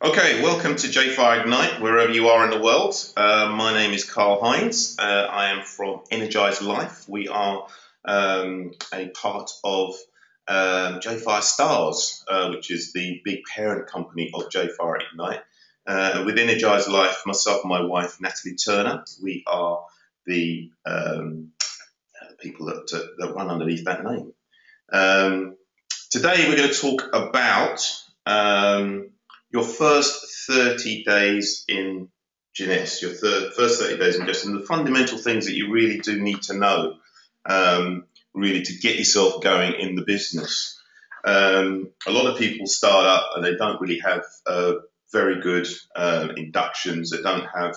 Okay, welcome to J-Fire Ignite, wherever you are in the world. My name is Carl Hines. I am from Energize Life. We are a part of J-Fire Stars, which is the big parent company of J-Fire Ignite. With Energize Life, myself and my wife, Natalie Turner, we are the people that run underneath that name. Today we're going to talk about your first 30 days in Jeunesse, your first 30 days in Jeunesse, and the fundamental things that you really do need to know, really to get yourself going in the business. A lot of people start up and they don't really have very good inductions. They don't have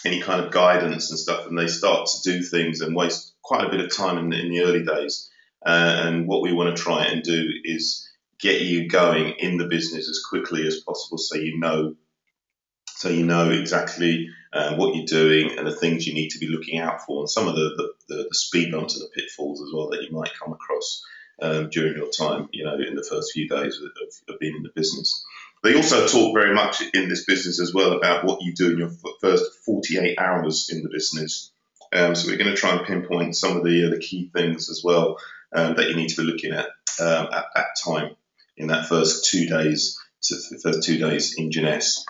any kind of guidance and stuff, and they start to do things and waste quite a bit of time in the early days. And what we want to try and do is get you going in the business as quickly as possible, so you know exactly what you're doing and the things you need to be looking out for, and some of the speed bumps and the pitfalls as well that you might come across during your time, in the first few days of being in the business. They also talk very much in this business as well about what you do in your first 48 hours in the business. So we're going to try and pinpoint some of the key things as well that you need to be looking at that time in that first 2 days, the first 2 days in Jeunesse.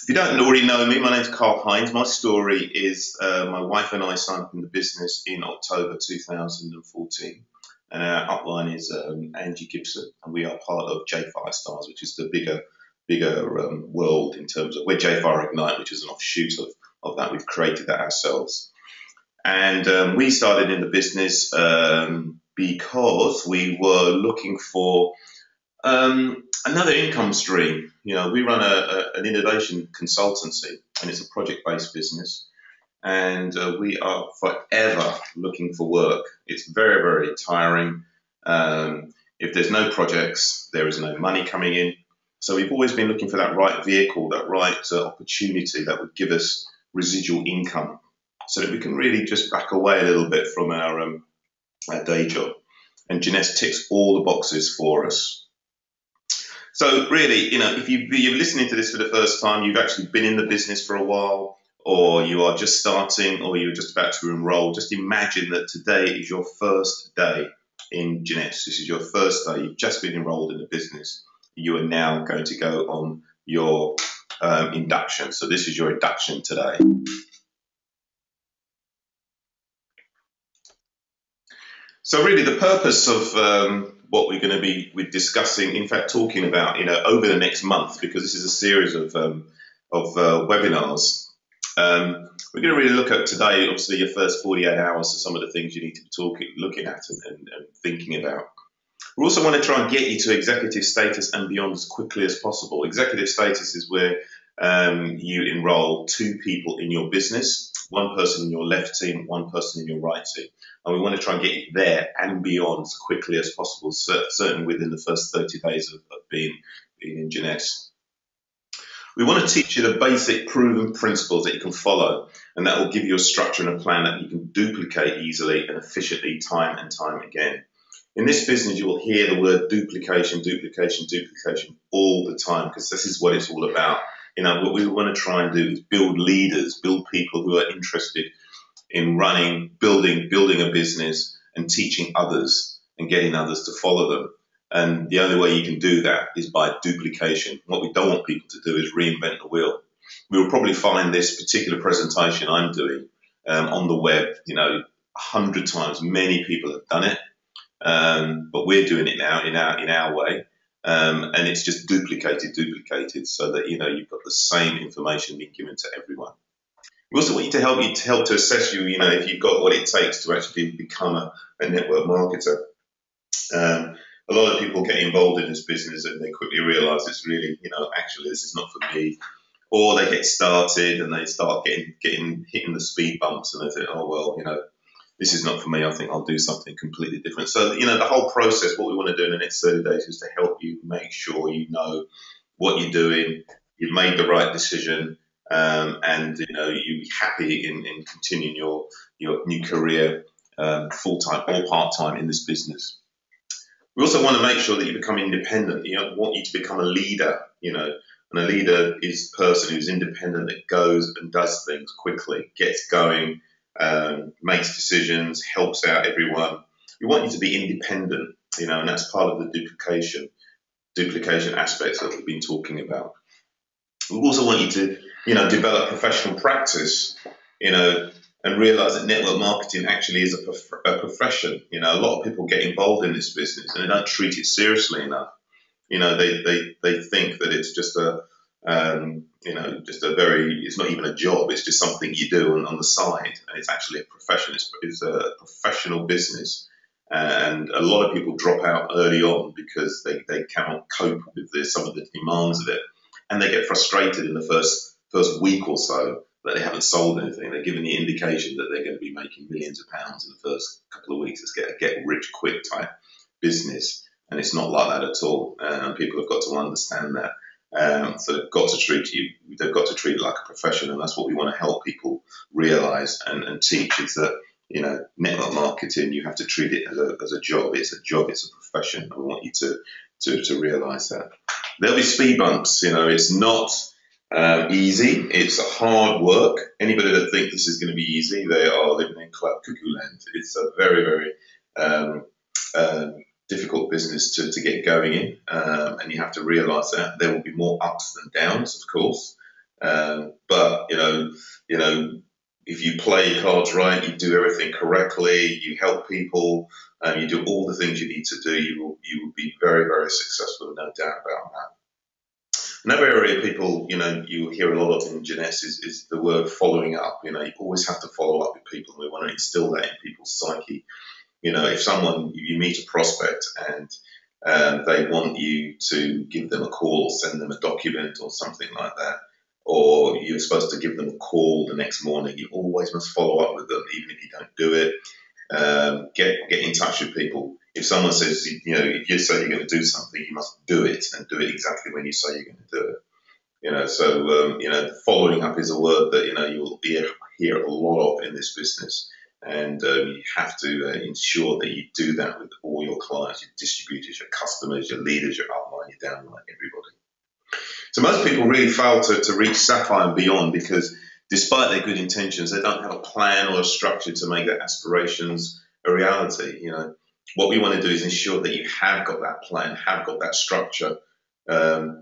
If you don't already know me, my name's Carl Hines. My story is my wife and I signed up in the business in October 2014. And our upline is Angie Gibson, and we are part of J-Fire Stars, which is the bigger world in terms of, we're J-Fire Ignite, which is an offshoot of that. We've created that ourselves. And we started in the business because we were looking for another income stream. We run an innovation consultancy, and it's a project-based business. And we are forever looking for work. It's very, very tiring. If there's no projects, there is no money coming in. So we've always been looking for that right vehicle, that right opportunity that would give us residual income, so that we can really just back away a little bit from our day job. And Jeunesse ticks all the boxes for us. So really, if you're listening to this for the first time, you've actually been in the business for a while, or you are just starting, or you're just about to enroll, just imagine that today is your first day in Jeunesse. This is your first day. You've just been enrolled in the business. You are now going to go on your induction. So this is your induction today. So really the purpose of what we're going to be discussing, in fact talking about, over the next month, because this is a series of webinars, we're going to really look at today, obviously, your first 48 hours, of some of the things you need to be looking at and thinking about. We also want to try and get you to executive status and beyond as quickly as possible. Executive status is where you enroll 2 people in your business, 1 person in your left team, 1 person in your right team. And we want to try and get you there and beyond as quickly as possible, certainly within the first 30 days of being in Jeunesse. We want to teach you the basic proven principles that you can follow, and that will give you a structure and a plan that you can duplicate easily and efficiently time and time again. In this business, you will hear the word duplication, duplication, duplication all the time, because this is what it's all about. What we want to try and do is build leaders, build people who are interested in running, building a business and teaching others and getting others to follow them. And the only way you can do that is by duplication. What we don't want people to do is reinvent the wheel. We will probably find this particular presentation I'm doing on the web, 100 times. Many people have done it, but we're doing it now in our way. And it's just duplicated, so that you've got the same information being given to everyone. We also want you to help to assess if you've got what it takes to actually become a network marketer. A lot of people get involved in this business and they quickly realise it's really, actually this is not for me. Or they get started and they start hitting the speed bumps and they think, oh well, this is not for me. I think I'll do something completely different. So, the whole process, what we want to do in the next 30 days is to help you make sure you know what you're doing, you've made the right decision, and you're happy in continuing your new career, full-time or part-time in this business. We also want to make sure that you become independent. Want you to become a leader, and a leader is a person who's independent, that goes and does things quickly, gets going, makes decisions, helps out everyone. We want you to be independent, and that's part of the duplication aspects that we've been talking about. We also want you to, develop professional practice, and realize that network marketing actually is a profession. A lot of people get involved in this business and they don't treat it seriously enough. They think that it's just it's not even a job. It's just something you do on the side, and it's actually a profession. It's a professional business, and a lot of people drop out early on because they cannot cope with some of the demands of it, and they get frustrated in the first week or so that they haven't sold anything. They're given the indication that they're going to be making millions of pounds in the first couple of weeks. It's a get rich quick type business, and it's not like that at all. And people have got to understand that. So they've got to treat it like a profession, and that's what we want to help people realise and teach, is that network marketing, you have to treat it as a job. It's a job. It's a profession. I want you to realise that. There'll be speed bumps. It's not easy. It's a hard work. Anybody that thinks this is going to be easy, they are living in cloud cuckoo land. It's a very, very difficult business to get going in, and you have to realise that there will be more ups than downs, of course. But if you play your cards right, you do everything correctly, you help people, you do all the things you need to do, you will be very, very successful, no doubt about that. Another area people, you hear a lot of in Jeunesse is the word following up. You always have to follow up with people, and we want to instill that in people's psyche. If you meet a prospect and they want you to give them a call or send them a document or something like that, or you're supposed to give them a call the next morning, you always must follow up with them, even if you don't do it. Get in touch with people. If someone says, if you say you're going to do something, you must do it, and do it exactly when you say you're going to do it. So following up is a word that you'll hear a lot of in this business. And you have to ensure that you do that with all your clients, your distributors, your customers, your leaders, your upline, your downline, everybody. So most people really fail to reach Sapphire and beyond because despite their good intentions, they don't have a plan or a structure to make their aspirations a reality. What we want to do is ensure that you have got that plan, have got that structure,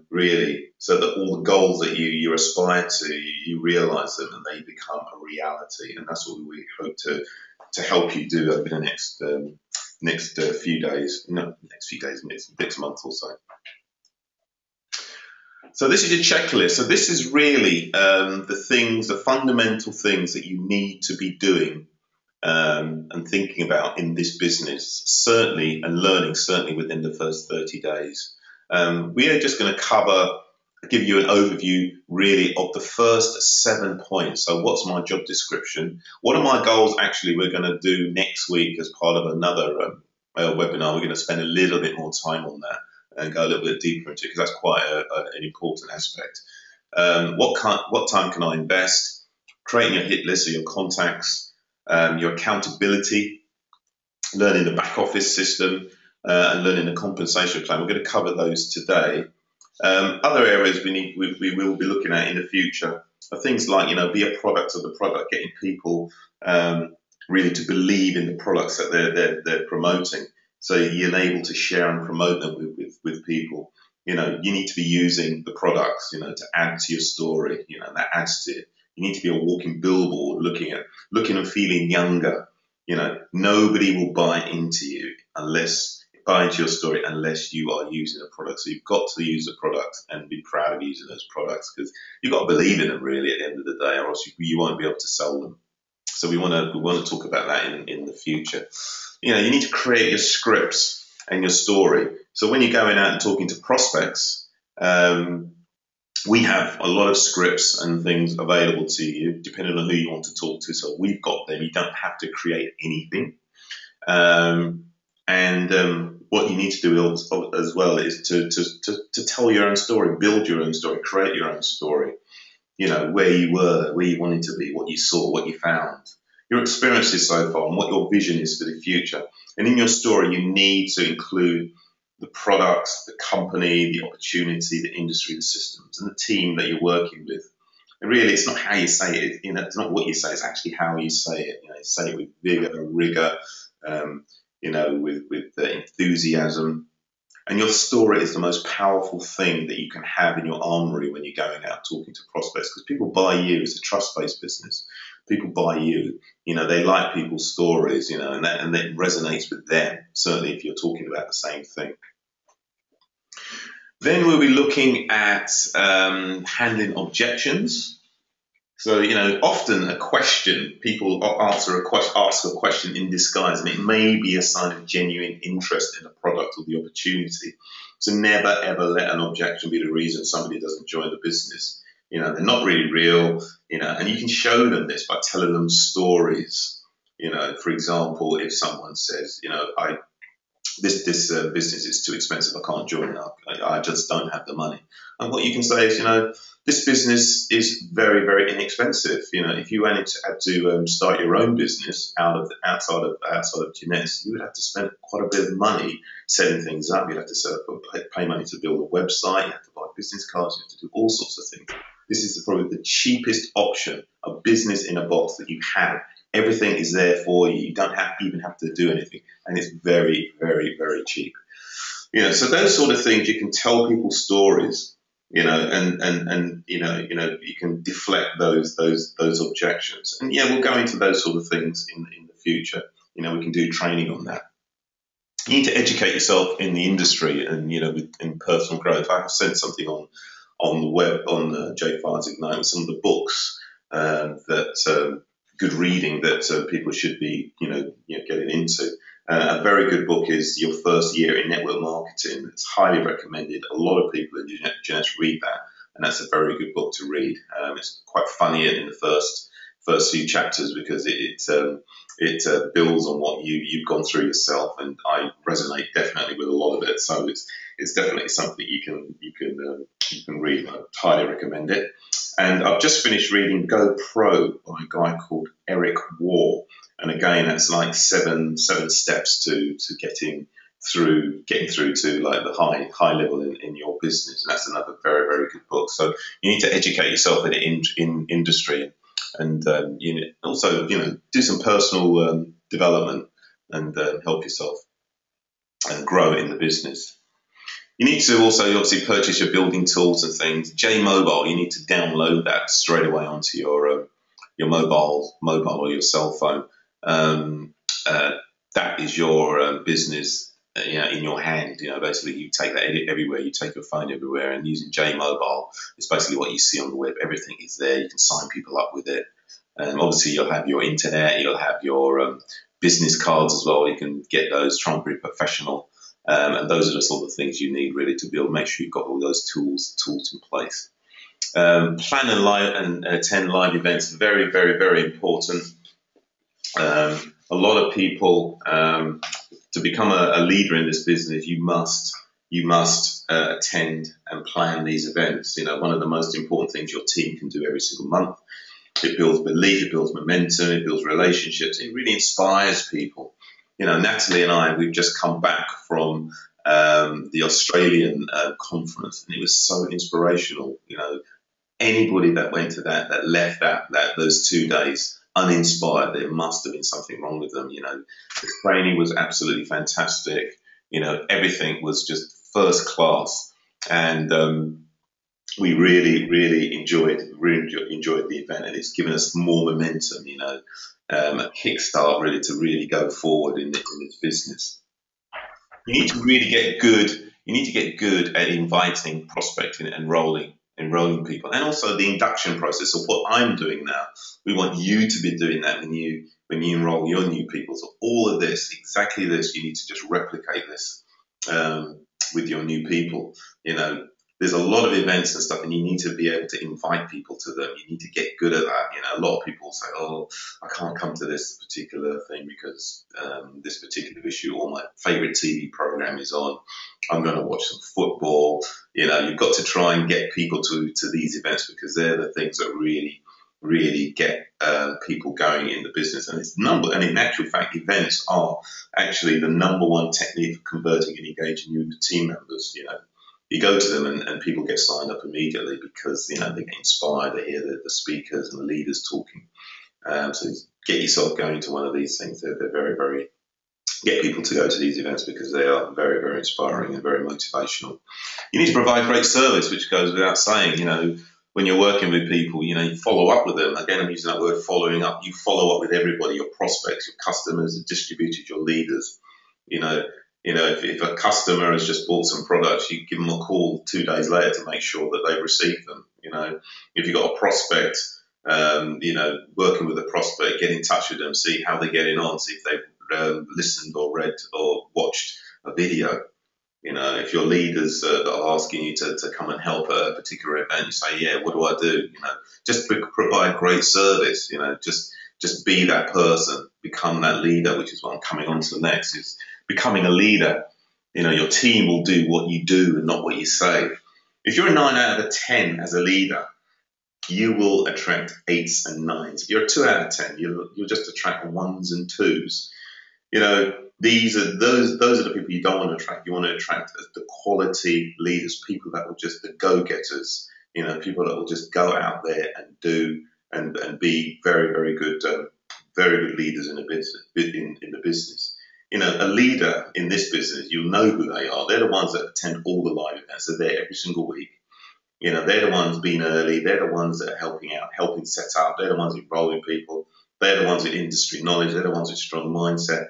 really, so that all the goals that you aspire to, you realize them and they become a reality. And that's what we hope to help you do over the next month or so. So this is your checklist. So this is really the fundamental things that you need to be doing and thinking about in this business, certainly, and learning certainly within the first 30 days. We are just going to give you an overview really of the first 7 points. So what's my job description? What are my goals actually we're going to do next week as part of another webinar? We're going to spend a little bit more time on that and go a little bit deeper into it because that's quite an important aspect. What time can I invest? Creating your hit list of your contacts, your accountability, learning the back office system, and learning the compensation plan. We're going to cover those today. Other areas we will be looking at in the future are things like, be a product of the product, getting people really to believe in the products that they're promoting. So you're able to share and promote them with people. You need to be using the products, to add to your story, and that adds to it. You need to be a walking billboard, looking and feeling younger. Nobody will buy into your story unless you are using a product. So you've got to use the product and be proud of using those products because you've got to believe in them really at the end of the day, or else you won't be able to sell them. So we want to talk about that in the future. You need to create your scripts and your story. So when you're going out and talking to prospects, we have a lot of scripts and things available to you depending on who you want to talk to. So we've got them. You don't have to create anything. What you need to do as well is to tell your own story, build your own story, create your own story. Where you were, where you wanted to be, what you saw, what you found, your experiences so far, and what your vision is for the future. And in your story, you need to include the products, the company, the opportunity, the industry, the systems, and the team that you're working with. And really, it's not how you say it. It's not what you say. It's actually how you say it. You say it with vigor, rigor, with enthusiasm. And your story is the most powerful thing that you can have in your armory when you're going out talking to prospects, because people buy you. It's a trust-based business. People buy you. They like people's stories, and that resonates with them, certainly if you're talking about the same thing. Then we'll be looking at handling objections. So, often a question, people ask a question in disguise, and it may be a sign of genuine interest in the product or the opportunity. So never, ever let an objection be the reason somebody doesn't join the business. They're not really real, and you can show them this by telling them stories. For example, if someone says, this business is too expensive, I can't join up, I just don't have the money. And what you can say is, this business is very, very inexpensive. If you wanted to start your own business outside of Jeunesse, you would have to spend quite a bit of money setting things up. You'd have to pay money to build a website. You have to buy business cards. You have to do all sorts of things. This is probably the cheapest option, a business in a box that you have. Everything is there for you. You don't even have to do anything, and it's very, very, very cheap. So those sort of things, you can tell people stories. And you can deflect those objections. And we'll go into those sort of things in the future. We can do training on that. You need to educate yourself in the industry and in personal growth. I have sent something on the web on J Fires Ignite with some of the books that good reading that people should be getting into. A very good book is Your First Year in Network Marketing. It's highly recommended. A lot of people in Jeunesse read that, and that's a very good book to read. It's quite funny in the first few chapters because it builds on what you've gone through yourself, and I resonate definitely with a lot of it. So it's definitely something you can read. I highly recommend it. And I've just finished reading Go Pro by a guy called Eric Waugh. And again, that's like seven steps to getting through to like the high level in your business. And that's another very, very good book. So you need to educate yourself in industry, and also do some personal development and help yourself and grow in the business. You need to also obviously purchase your building tools and things. J Mobile, you need to download that straight away onto your mobile or your cell phone. That is your business, in your hand. Basically you take that everywhere. You take your phone everywhere, and using J Mobile is basically what you see on the web. Everything is there. You can sign people up with it. Obviously you'll have your internet. You'll have your business cards as well. You can get those, try and be professional. And those are the sort of things you need really to build. Make sure you've got all those tools in place. Plan and attend live events. Very, very, very important. A lot of people, to become a leader in this business, you must attend and plan these events. One of the most important things your team can do every single month. It builds belief, it builds momentum, it builds relationships. It really inspires people. Natalie and I, we've just come back from the Australian conference, and it was so inspirational. Anybody that went to that left those 2 days uninspired, there must have been something wrong with them. The training was absolutely fantastic. Everything was just first class, and we really, really enjoyed the event, and it's given us more momentum. A kickstart really to really go forward in this business. You need to really get good. You need to get good at inviting, prospecting, and enrolling people, and also the induction process of what I'm doing now. We want you to be doing that when you enroll your new people. So all of this, exactly this, you need to just replicate this with your new people. There's a lot of events and stuff, and you need to be able to invite people to them. You need to get good at that. A lot of people say, "Oh, I can't come to this particular thing because this particular issue, or my favorite TV program is on. I'm going to watch some football." You've got to try and get people to these events, because they're the things that really really get people going in the business. And and in actual fact, events are actually the number one technique for converting and engaging new team members. You go to them and people get signed up immediately because, they get inspired. They hear the speakers and the leaders talking. So get yourself going to one of these things. They're very, very, get people to go to these events because they are very, very inspiring and very motivational. You need to provide great service, which goes without saying. When you're working with people, you follow up with them. Again, I'm using that word, following up. You follow up with everybody, your prospects, your customers, the distributors, your leaders. If a customer has just bought some products, you give them a call 2 days later to make sure that they've received them. If you've got a prospect, working with a prospect, get in touch with them, see how they're getting on, see if they've listened or read or watched a video. If your leaders that are asking you to come and help at a particular event, you say, yeah, what do I do? Just provide great service. Just be that person, become that leader, which is what I'm coming on to next, is becoming a leader. Your team will do what you do and not what you say. If you're a 9 out of 10 as a leader, you will attract 8s and 9s. If you're a 2 out of 10, you'll just attract 1s and 2s. Those are the people you don't want to attract. You want to attract the quality leaders, people that will just, the go-getters, people that will just go out there and do and be very, very good leaders in the business. A leader in this business, you'll know who they are. They're the ones that attend all the live events. They're there every single week. They're the ones being early. They're the ones that are helping out, helping set up. They're the ones enrolling people. They're the ones with industry knowledge. They're the ones with strong mindset.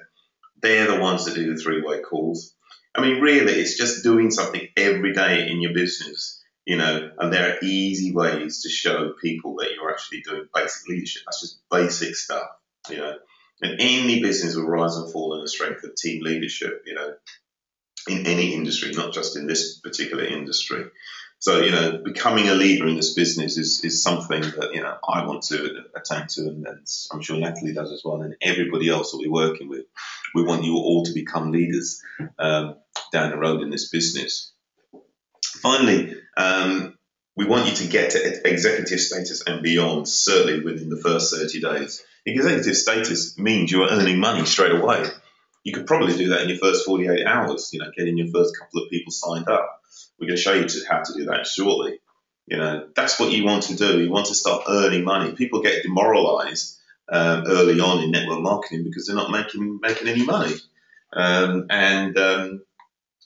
They're the ones that do the 3-way calls. I mean, really, it's just doing something every day in your business, and there are easy ways to show people that you're actually doing basic leadership. That's just basic stuff, And any business will rise and fall in the strength of team leadership, in any industry, not just in this particular industry. So, becoming a leader in this business is something that, I want to attain to, and I'm sure Natalie does as well, and everybody else that we're working with. We want you all to become leaders down the road in this business. Finally, we want you to get to executive status and beyond, certainly within the first 30 days. Executive status means you're earning money straight away. You could probably do that in your first 48 hours, getting your first couple of people signed up. We're going to show you how to do that shortly. That's what you want to do. You want to start earning money. People get demoralized early on in network marketing because they're not making any money.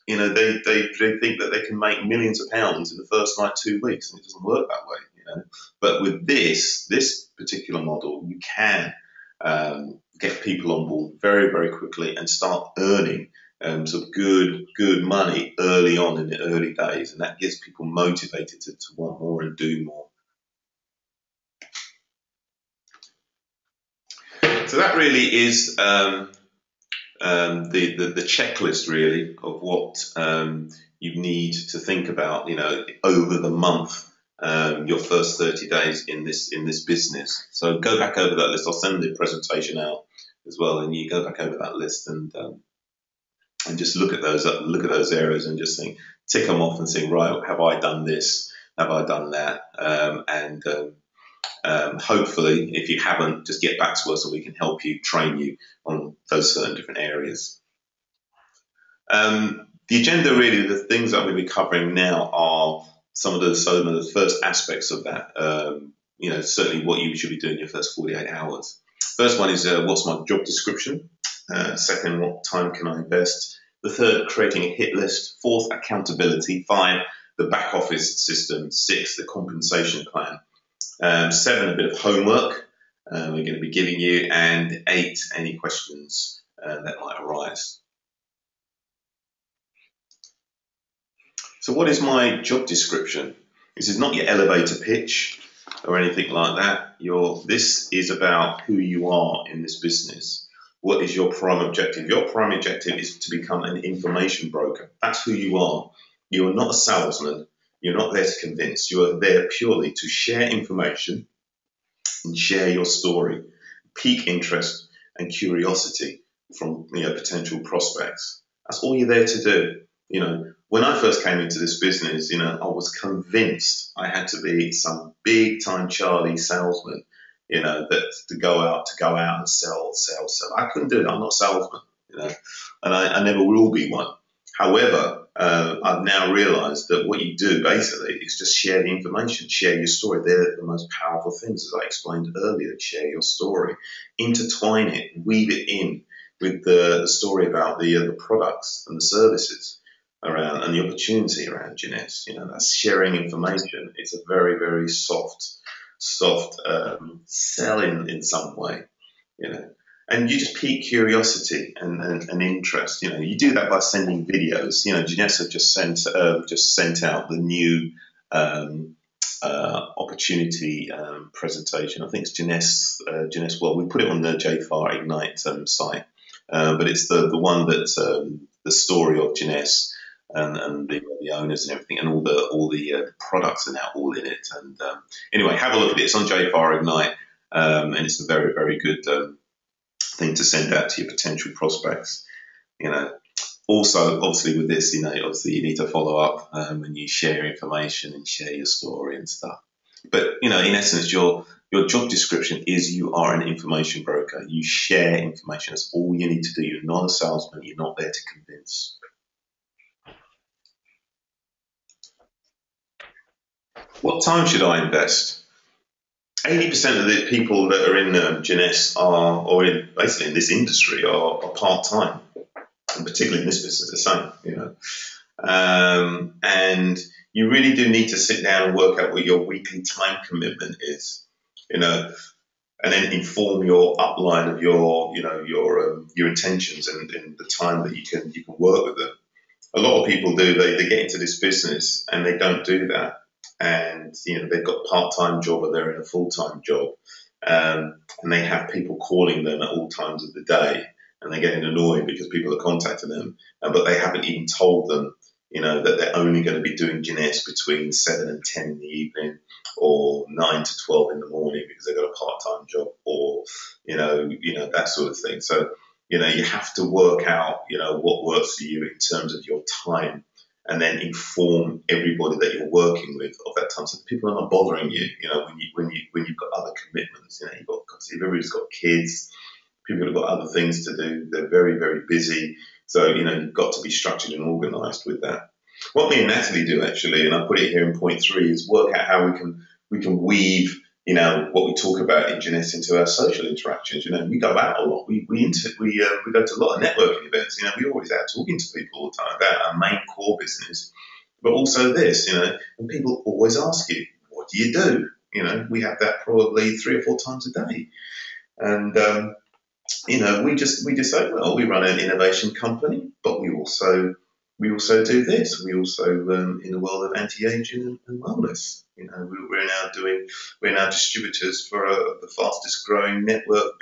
They think that they can make millions of pounds in the first 2 weeks, and it doesn't work that way. But with this particular model, you can get people on board very, very quickly and start earning some good money early on in the early days, and that gets people motivated to want more and do more. So that really is the checklist, really, of what you need to think about, over the month, your first 30 days in this business. So go back over that list. I'll send the presentation out as well, and you go back over that list and just look at those areas and just tick them off and think, right, have I done this? Have I done that? Hopefully, if you haven't, just get back to us and we can help you, train you on those certain different areas. The agenda, really, the things that I'm going to be covering now are some of the first aspects of that. Certainly what you should be doing in your first 48 hours. First one is what's my job description? Second, what time can I invest? The third, creating a hit list. Fourth, accountability. 5, the back office system. 6, the compensation plan. 7, a bit of homework we're going to be giving you. And 8, any questions that might arise. So what is my job description? This is not your elevator pitch or anything like that. This is about who you are in this business. What is your prime objective? Your prime objective is to become an information broker. That's who you are. You are not a salesman. You're not there to convince. You are there purely to share information and share your story, pique interest and curiosity from potential prospects. That's all you're there to do. When I first came into this business, I was convinced I had to be some big-time Charlie salesman that to go out and sell. I couldn't do it. I'm not a salesman, and I never will be one. However, I've now realised that what you do basically is just share the information, share your story. They're the most powerful things, as I explained earlier. Share your story, intertwine it, weave it in with the story about the products and the services around and the opportunity around Jeunesse. That's sharing information. It's a very, very soft sell in some way, and you just pique curiosity and interest. You do that by sending videos. Jeunesse have just sent out the new opportunity presentation. I think it's Jeunesse. Well, we put it on the JFAR Ignite site, but it's the one that the story of Jeunesse and the owners and everything, and all the products are now all in it. And anyway, have a look at it. It's on JFAR Ignite, and it's a very, very good thing to send out to your potential prospects. Also, obviously, with this, obviously you need to follow up and you share information and share your story and stuff. But in essence, your job description is you are an information broker. You share information. That's all you need to do. You're not a salesman. You're not there to convince. What time should I invest? 80% of the people that are in Jeunesse or basically in this industry are part-time, and particularly in this business, the same, and you really do need to sit down and work out what your weekly time commitment is, and then inform your upline of your intentions and the time that you can work with them. A lot of people they get into this business and they don't do that. And they've got a part-time job or they're in a full-time job, and they have people calling them at all times of the day, and they're getting annoyed because people are contacting them, but they haven't even told them, that they're only going to be doing Jeunesse between 7 and 10 in the evening, or 9 to 12 in the morning because they've got a part-time job, or that sort of thing. So you have to work out what works for you in terms of your time, and then inform everybody that you're working with of that time, so people are not bothering you. When you've got other commitments. Obviously everybody's got kids, people have got other things to do. They're very, very busy. So you've got to be structured and organised with that. What me and Natalie do actually, and I put it here in point 3, is work out how we can weave what we talk about in Jeunesse into our social interactions. We go out a lot. We go to a lot of networking events. We're always out talking to people all the time about our main core business, but also this. And people always ask you, "What do you do?" We have that probably 3 or 4 times a day, and we just say, well, we run an innovation company, but we also do this. We also in the world of anti-aging and wellness. We're now distributors for the fastest growing network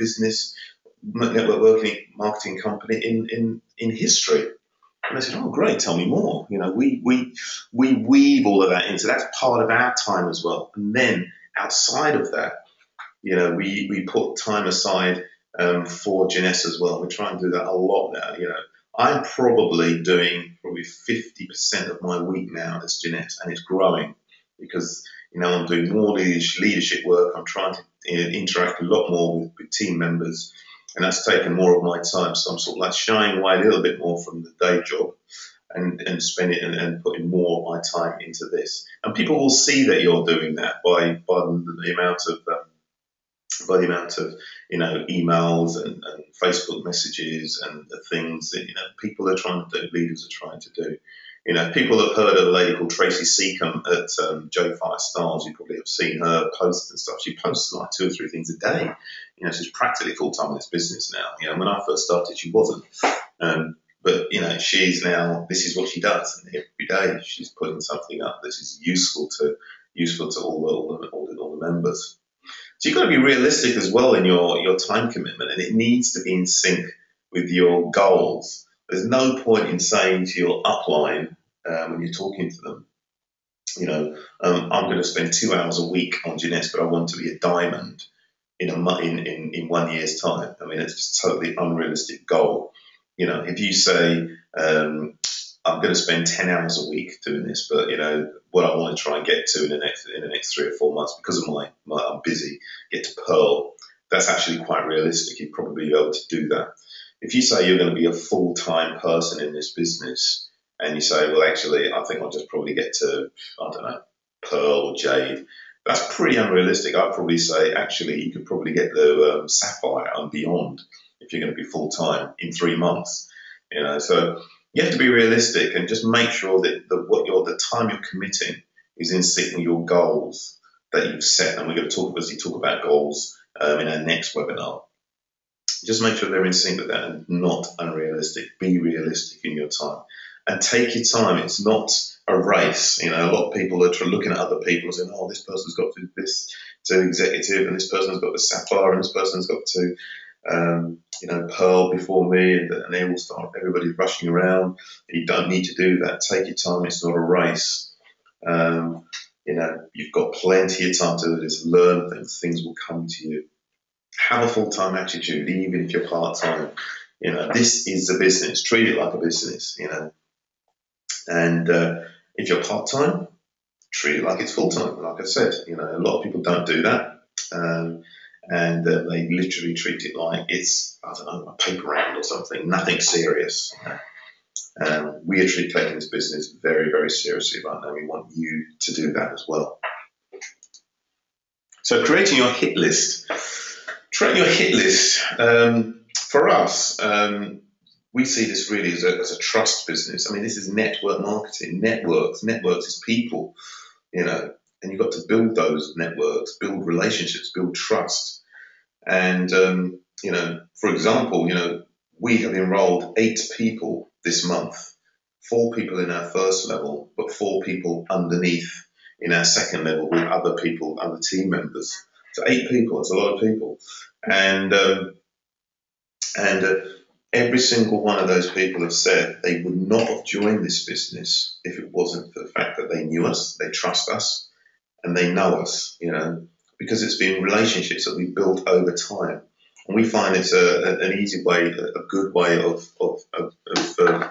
marketing company in history. And I said, oh, great, tell me more. We weave all of that in. So that's part of our time as well. And then outside of that, we put time aside for Jeunesse as well. We try and do that a lot now. I'm probably doing 50% of my week now as Jeunesse, and it's growing because I'm doing more leadership work. I'm trying to interact a lot more with team members, and that's taken more of my time. So I'm sort of like shying away a little bit more from the day job and spending and putting more of my time into this. And people will see that you're doing that by the amount of emails and Facebook messages and the things that people are trying to do, leaders are trying to do. People have heard of a lady called Tracy Seacombe at JFire Stars. You probably have seen her post and stuff. She posts like 2 or 3 things a day. She's practically full time in this business now. When I first started, she wasn't. But she's now. This is what she does, and every day she's putting something up that is useful to all the members. So you've got to be realistic as well in your time commitment, and it needs to be in sync with your goals. There's no point in saying to your upline when you're talking to them, I'm going to spend 2 hours a week on Jeunesse, but I want to be a diamond in 1 year's time. I mean, it's just totally unrealistic goal. If you say, I'm going to spend 10 hours a week doing this, but what I want to try and get to in the next 3 or 4 months, because of my I'm busy, get to Pearl. That's actually quite realistic. You'd probably be able to do that. If you say you're going to be a full-time person in this business, and you say, well, actually, I think I'll just probably get to, I don't know, Pearl or Jade, that's pretty unrealistic. I'd probably say, actually, you could probably get the Sapphire and beyond if you're going to be full-time in 3 months. So you have to be realistic and just make sure that the time you're committing is in sync with your goals that you've set. And we're going to talk about goals in our next webinar. Just make sure they're in sync with that and not unrealistic. Be realistic in your time and take your time. It's not a race. A lot of people are looking at other people and saying, oh, this person's got to do this to executive, and this person's got the Sapphire, and this person's got to Pearl before me, and they all start, everybody's rushing around. You don't need to do that. Take your time. It's not a race. You've got plenty of time to do this. Learn things. Things will come to you. Have a full-time attitude, even if you're part-time. This is a business. Treat it like a business, And if you're part-time, treat it like it's full-time. Like I said, a lot of people don't do that. And they literally treat it like it's, I don't know, a paper round or something, nothing serious. We are taking this business very, very seriously right now. We want you to do that as well. So creating your hit list. Creating your hit list, for us, we see this really as a trust business. I mean, this is network marketing, networks is people, and you've got to build those networks, build relationships, build trust. And, for example, we have enrolled 8 people this month, 4 people in our first level, but 4 people underneath in our second level with other people, other team members. So 8 people, that's a lot of people. And every single one of those people have said they would not have joined this business if it wasn't for the fact that they knew us, they trust us, and they know us, because it's been relationships that we've built over time. And we find it's an easy way, a good way of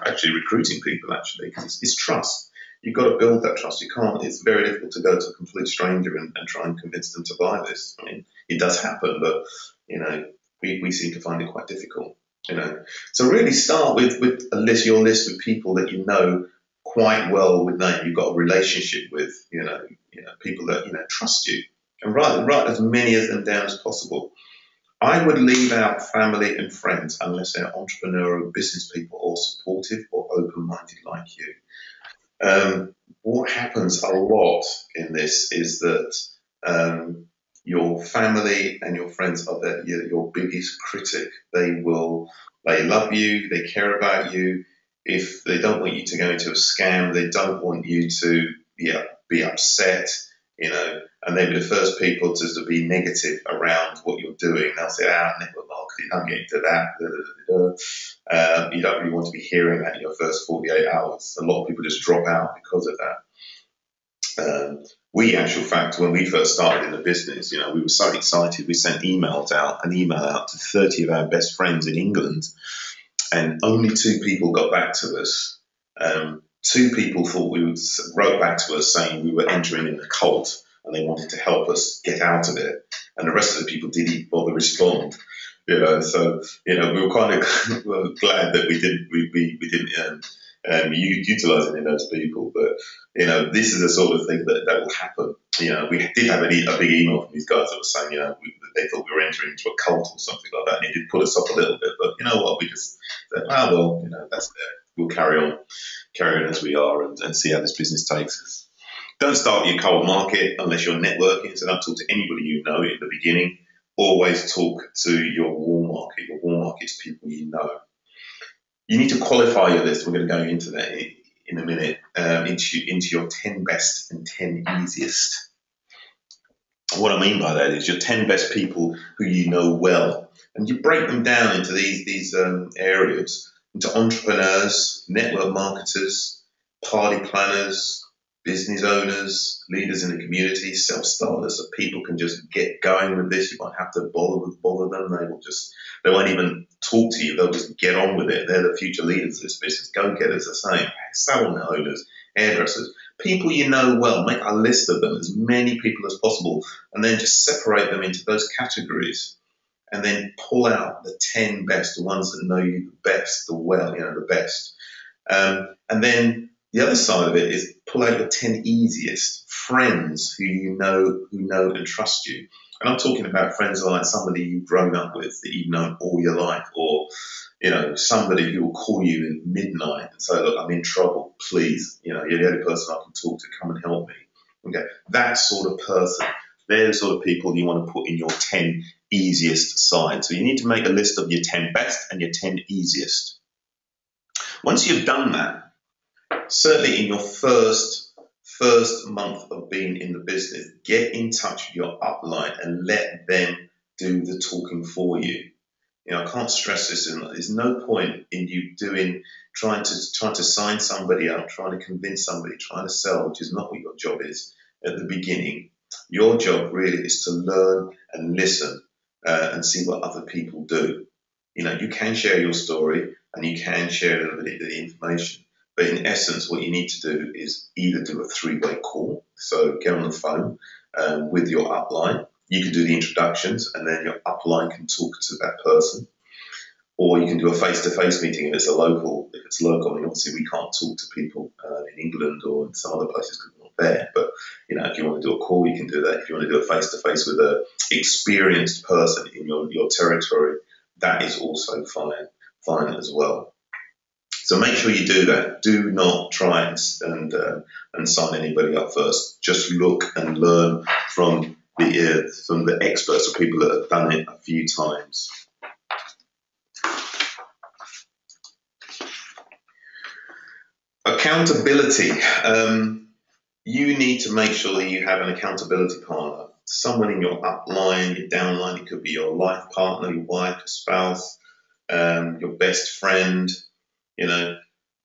actually recruiting people, actually, because it's trust. You've got to build that trust. You can't, it's very difficult to go to a complete stranger and try and convince them to buy this. I mean, it does happen, but, we seem to find it quite difficult, So really start with your list with people that you know quite well with name. You've got a relationship with, people that, trust you. And write as many of them down as possible. I would leave out family and friends unless they're entrepreneurial business people or supportive or open-minded like you. What happens a lot in this is that your family and your friends are your biggest critic. They love you, they care about you. If they don't want you to go into a scam, they don't want you to be upset, and they'll be the first people to be negative around what you're doing. They'll say, network marketing, don't get into that. You don't really want to be hearing that in your first 48 hours. A lot of people just drop out because of that. We, in actual fact, when we first started in the business, we were so excited. We sent an email out to 30 of our best friends in England, and only 2 people got back to us. 2 people wrote back to us saying we were entering in a cult and they wanted to help us get out of it. And the rest of the people didn't bother respond. So we were kind of glad that we didn't utilize any of those people. But this is the sort of thing that will happen. We did have a big email from these guys that was saying they thought we were entering into a cult or something like that, and it did put us off a little bit. But you know what? We just said, that's there. We'll carry on as we are and see how this business takes us. Don't start your cold market unless you're networking. So don't talk to anybody you know at the beginning. Always talk to your warm market. Your warm market is people you know. You need to qualify your list. We're going to go into that in a minute, into your 10 best and 10 easiest. What I mean by that is your 10 best people who you know well. And you break them down into these areas, into entrepreneurs, network marketers, party planners, business owners, leaders in the community, self-starters, so people can just get going with this. You won't have to bother them. They won't even talk to you. They'll just get on with it. They're the future leaders of this business. Go-getters, the same. Salon owners, hairdressers, people you know well. Make a list of them, as many people as possible, and then just separate them into those categories. And then pull out the 10 best, the ones that know you the best, the best. And then the other side of it is pull out your 10 easiest friends who know and trust you. And I'm talking about friends like somebody you've grown up with, that you've known all your life, or somebody who will call you in midnight and say, look, I'm in trouble, please. You're the only person I can talk to, come and help me. Okay, that sort of person. They're the sort of people you want to put in your 10 easiest side. So you need to make a list of your 10 best and your 10 easiest. Once you've done that, certainly in your first month of being in the business, get in touch with your upline and let them do the talking for you. I can't stress this enough. There's no point in you trying to sign somebody up, trying to convince somebody, trying to sell, which is not what your job is at the beginning. Your job really is to learn and listen and see what other people do. You can share your story and you can share a little bit of the information. But in essence, what you need to do is either do a 3-way call. So get on the phone with your upline. You can do the introductions and then your upline can talk to that person. Or you can do a face-to-face meeting if it's local. I mean, obviously we can't talk to people in England or in some other places because we're not there. But, if you want to do a call, you can do that. If you want to do a face-to-face with an experienced person in your territory, that is also fine as well. So make sure you do that. Do not try and sign anybody up first. Just look and learn from the experts or people that have done it a few times. Accountability. You need to make sure that you have an accountability partner. Someone in your upline, your downline. It could be your life partner, your wife, your spouse, your best friend.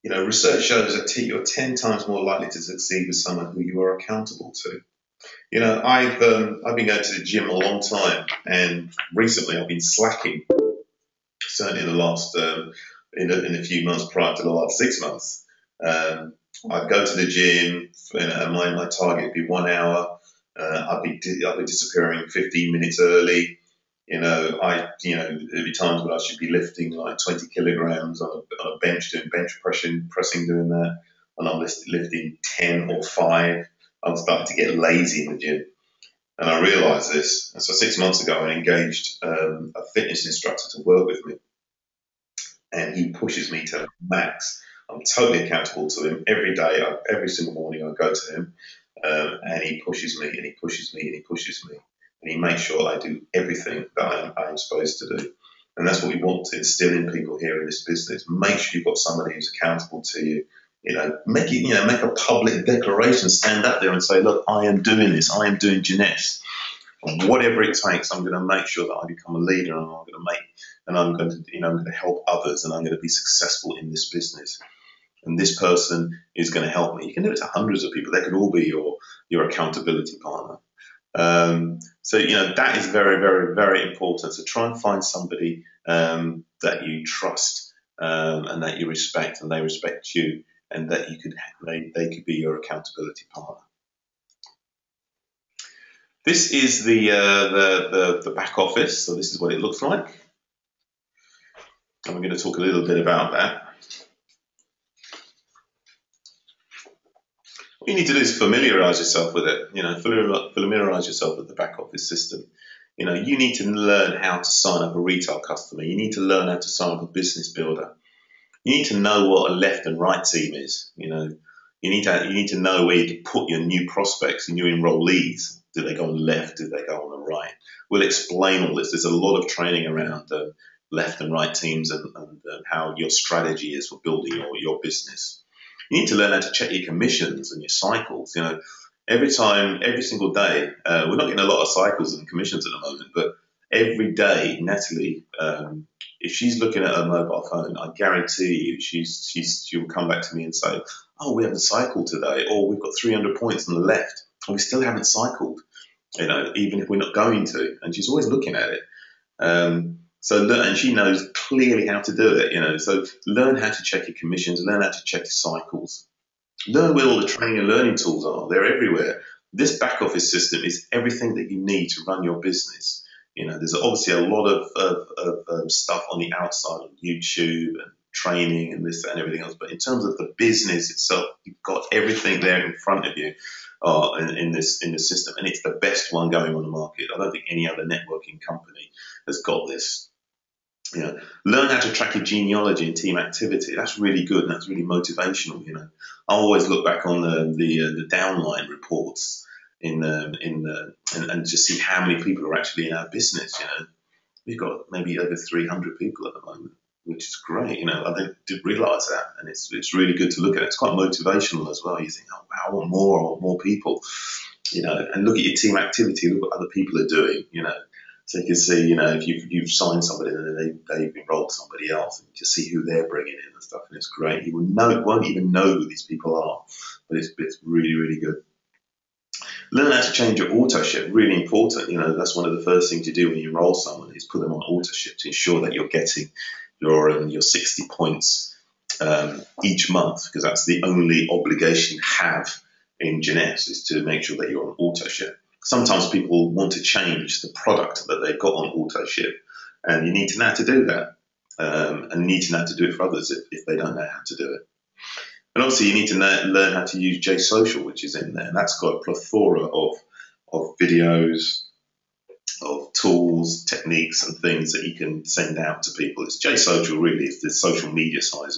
Research shows that you're 10 times more likely to succeed with someone who you are accountable to. I've been going to the gym a long time, and recently I've been slacking. Certainly in the last in a few months prior to the last 6 months. I'd go to the gym, and my target would be 1 hour. I'd be disappearing 15 minutes early. There'd be times when I should be lifting like 20 kilograms on a bench, doing bench pressing doing that, and I'm lifting 10 or 5. I'm starting to get lazy in the gym, and I realised this. And so 6 months ago, I engaged a fitness instructor to work with me, and he pushes me to max. I'm totally accountable to him every day. Every single morning, I go to him, and he pushes me, and he pushes me, and he pushes me. And he makes sure I do everything that I'm supposed to do. And that's what we want to instill in people here in this business. Make sure you've got somebody who's accountable to you. Make a public declaration. Stand up there and say, look, I am doing this. I am doing Jeunesse. And whatever it takes, I'm going to make sure that I become a leader, and I'm going to help others, and I'm going to be successful in this business. And this person is going to help me. You can do it to hundreds of people. They could all be your accountability partner. That is very, very, very important. So try and find somebody that you trust and that you respect, and they respect you, and that they could be your accountability partner. This is the back office. So this is what it looks like, and we're going to talk a little bit about that. What you need to do is familiarize yourself with it. Familiarize yourself with the back office system. You need to learn how to sign up a retail customer. You need to learn how to sign up a business builder. You need to know what a left and right team is. You need to know where to put your new prospects and your enrollees. Do they go on the left? Do they go on the right? We'll explain all this. There's a lot of training around left and right teams and how your strategy is for building your business. You need to learn how to check your commissions and your cycles. Every single day, we're not getting a lot of cycles and commissions at the moment, but every day, Natalie, if she's looking at her mobile phone, I guarantee you she'll come back to me and say, oh, we haven't cycled today, or we've got 300 points on the left, and we still haven't cycled, even if we're not going to. And she's always looking at it. And she knows clearly how to do it, so learn how to check your commissions, learn how to check your cycles, learn where all the training and learning tools are. They're everywhere. This back office system is everything that you need to run your business. There's obviously a lot of stuff on the outside on YouTube and training and this and everything else. But in terms of the business itself, you've got everything there in front of you in this system, and it's the best one going on the market. I don't think any other networking company has got this. Learn how to track your genealogy and team activity. That's really good, and that's really motivational. I always look back on the downline reports and just see how many people are actually in our business. We've got maybe over 300 people at the moment, which is great. I didn't realise that, and it's really good to look at. It's quite motivational as well. You think, oh wow, I want more people. And look at your team activity. Look what other people are doing. So you can see, if you've signed somebody and they've enrolled somebody else, and you just see who they're bringing in and stuff, and it's great. You won't even know who these people are, but it's really, really good. Learn how to change your auto ship. Really important. That's one of the first things you do when you enroll someone is put them on auto ship to ensure that you're getting your 60 points each month, because that's the only obligation you have in Jeunesse, is to make sure that you're on auto ship. Sometimes people want to change the product that they've got on auto ship, and you need to know how to do that, and you need to know how to do it for others if they don't know how to do it. And obviously, you need to learn how to use JSocial, which is in there, and that's got a plethora of videos, of tools, techniques, and things that you can send out to people. It's JSocial, really, is the social media side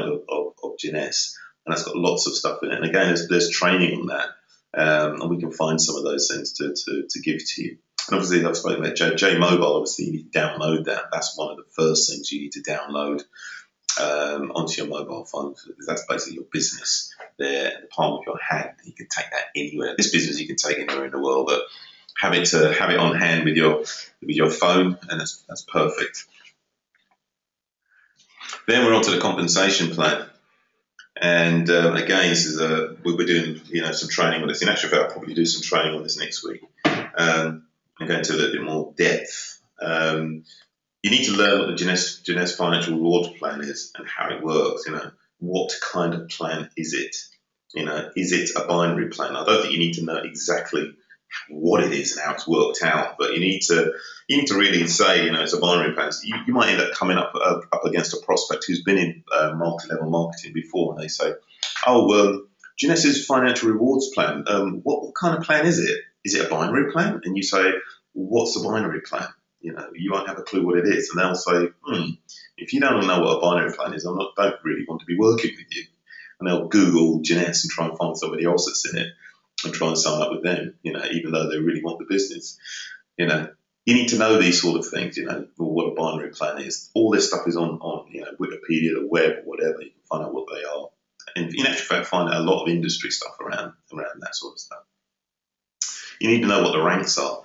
of Jeunesse, and that's got lots of stuff in it. And again, there's training on that. And we can find some of those things to give to you. And obviously, I've spoken about J Mobile. Obviously, you need to download that. That's one of the first things you need to download onto your mobile phone, because that's basically your business there in the palm of your hand. You can take that anywhere. This business you can take anywhere in the world, but have it on hand with your phone, and that's perfect. Then we're on to the compensation plan. And again, this is we're doing some training on this. In actual fact, I'll probably do some training on this next week. I'm going into a little bit more depth. You need to learn what the Jeunesse financial reward plan is and how it works. What kind of plan is it? Is it a binary plan? I don't think you need to know exactly what it is and how it's worked out, but you need to really say, it's a binary plan. So you might end up coming up against a prospect who's been in multi-level marketing before, and they say, Jeunesse's financial rewards plan, what kind of plan is it? Is it a binary plan? And you say, what's a binary plan? You won't have a clue what it is, and they'll say, if you don't know what a binary plan is, don't really want to be working with you. And they'll Google Jeunesse and try and find somebody else that's in it and try and sign up with them, even though they really want the business. You need to know these sort of things, what a binary plan is. All this stuff is on Wikipedia, the web, or whatever. You can find out what they are. And in actual fact, find out a lot of industry stuff around that sort of stuff. You need to know what the ranks are.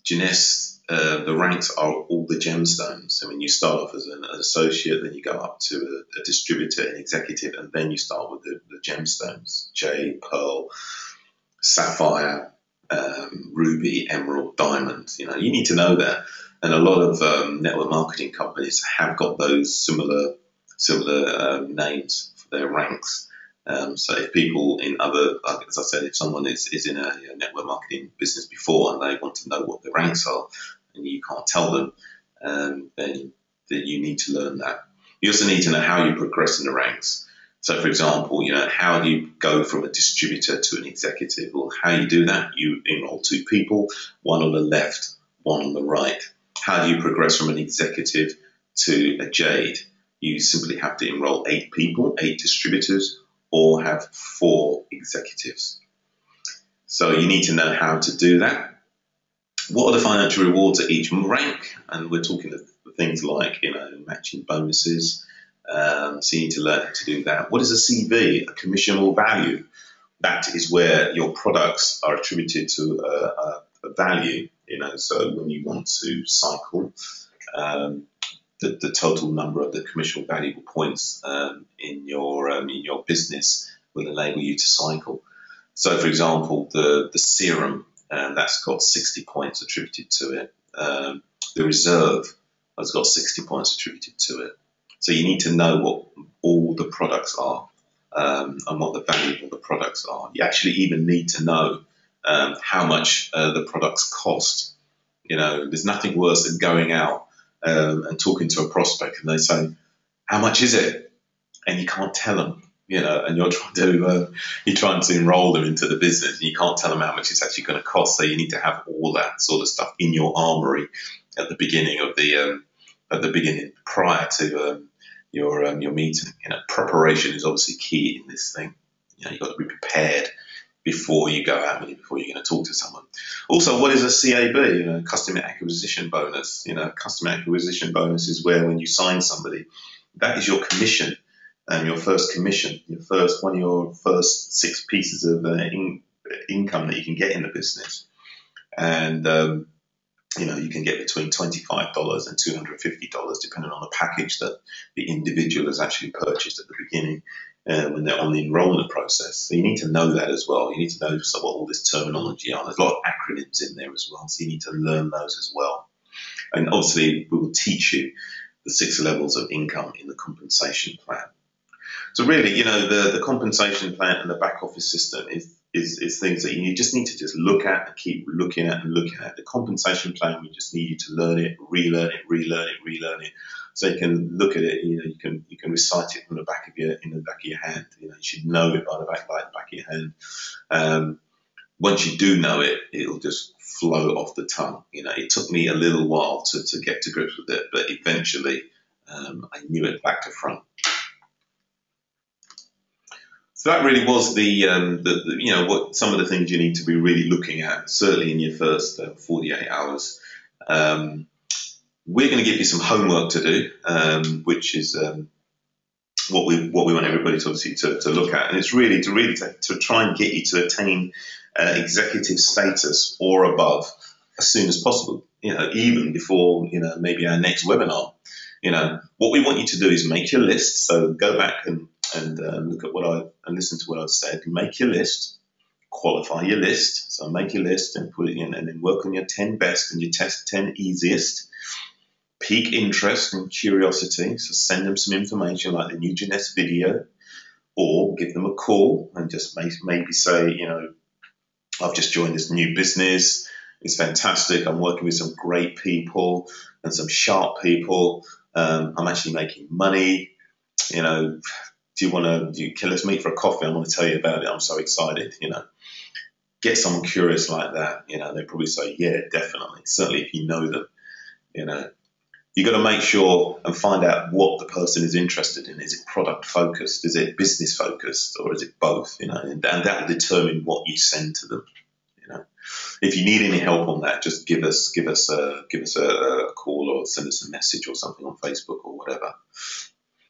Jeunesse, the ranks are all the gemstones. So when you start off as an associate, then you go up to a distributor, an executive, and then you start with the gemstones: Jade, Pearl, Sapphire, Ruby, Emerald, Diamond. You need to know that. And a lot of network marketing companies have got those similar names for their ranks. So if people in other, as I said, if someone is in a network marketing business before and they want to know what the ranks are and you can't tell them, then you need to learn that. You also need to know how you progress in the ranks. So for example, how do you go from a distributor to an executive? Well, how you do that, you enroll 2 people, one on the left, one on the right. How do you progress from an executive to a Jade? You simply have to enroll 8 people, 8 distributors, or have 4 executives. So you need to know how to do that. What are the financial rewards at each rank? And we're talking of things like, matching bonuses. So you need to learn how to do that. What is a CV, a commissionable value? That is where your products are attributed to a value. So when you want to cycle, the total number of the commercial valuable points in your business will enable you to cycle. So, for example, the serum, that's got 60 points attributed to it. The reserve has got 60 points attributed to it. So you need to know what all the products are and what the value of the products are. You actually even need to know how much the products cost. You know, there's nothing worse than going out and talking to a prospect and they say, "How much is it?" And you can't tell them. You know, and you're trying to enroll them into the business, and you can't tell them how much it's actually going to cost. So you need to have all that sort of stuff in your armory at the beginning of prior to your meeting. You know, preparation is obviously key in this thing. You know, you've got to be prepared before you go out, before you're going to talk to someone. Also, what is a CAB? You know, customer acquisition bonus. You know, customer acquisition bonus is where when you sign somebody, that is your commission. Your first commission, one of your first 6 pieces of income that you can get in the business, and you know, you can get between $25 and $250 depending on the package that the individual has actually purchased at the beginning when they're on the enrollment process. So you need to know that as well. You need to know what all this terminology are. There's a lot of acronyms in there as well, so you need to learn those as well. And obviously, we will teach you the 6 levels of income in the compensation plan. So really, you know, the compensation plan and the back office system is things that you just need to just look at and keep looking at and looking at. The compensation plan, we just need you to learn it, relearn it, so you can look at it. You know, you can recite it from the back of your hand. You know, you should know it by the back of your hand. Once you do know it, it'll just flow off the tongue. You know, it took me a little while to get to grips with it, but eventually I knew it back to front. So that really was the you know, what some of the things you need to be really looking at, certainly in your first 48 hours. We're going to give you some homework to do, which is what we want everybody to obviously to look at, and it's really to try and get you to attain executive status or above as soon as possible. You know, even before, you know, maybe our next webinar. You know, what we want you to do is make your list. So go back and look at and listen to what I've said. Make your list, qualify your list. So make your list and put it in, and then work on your 10 best and your 10 easiest. Pique interest and curiosity. So send them some information like the new Jeunesse video, or give them a call and just maybe say, you know, I've just joined this new business. It's fantastic. I'm working with some great people and some sharp people. I'm actually making money. You know, let's meet for a coffee. I want to tell you about it. I'm so excited. You know, get someone curious like that. You know, they probably say, yeah, definitely. Certainly if you know them. You know, you got to make sure and find out what the person is interested in. Is it product focused? Is it business focused? Or is it both? You know, and that will determine what you send to them. You know, if you need any help on that, just give us a call or send us a message or something on Facebook or whatever.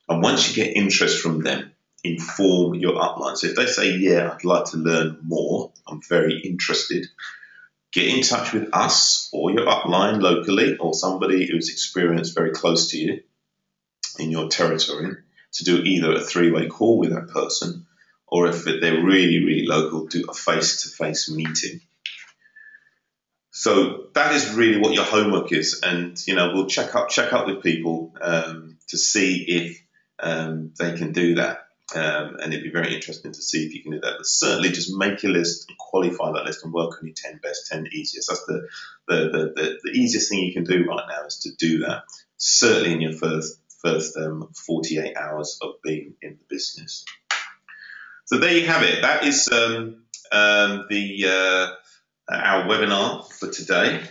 And once you get interest from them, inform your upline. So if they say, yeah, I'd like to learn more, I'm very interested, get in touch with us or your upline locally or somebody who's experienced very close to you in your territory to do either a 3-way call with that person, or if they're really, really local, do a face-to-face meeting. So that is really what your homework is. And, you know, we'll check up with people to see if they can do that. And it'd be very interesting to see if you can do that. But certainly just make your list and qualify that list and work on your 10 best, 10 easiest. That's the easiest thing you can do right now, is to do that. Certainly in your first 48 hours of being in the business. So there you have it. That is our webinar for today.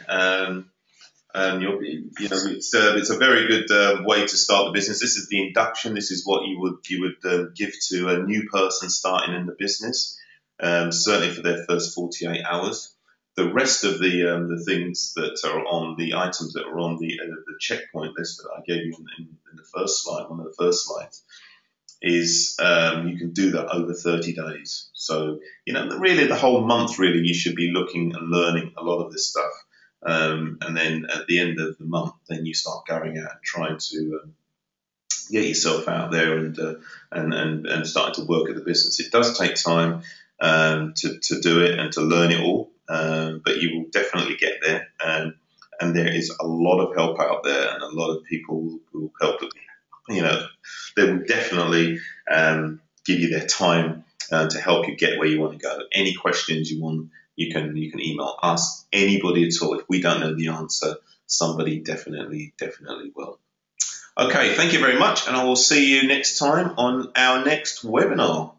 It's a very good way to start the business. This is the induction. This is what you would give to a new person starting in the business, certainly for their first 48 hours. The rest of the things that are on the items that are on the checkpoint list that I gave you in the first slide, one of the first slides, is you can do that over 30 days. So, you know, really the whole month, really, you should be looking and learning a lot of this stuff. and then at the end of the month, then you start going out and trying to get yourself out there and starting to work at the business. It does take time to do it and to learn it all, but you will definitely get there. And there is a lot of help out there, and a lot of people will help. You know, they will definitely give you their time to help you get where you want to go. Any questions you want, you can email us, anybody at all. If we don't know the answer, somebody definitely will. Okay, thank you very much, and I will see you next time on our next webinar.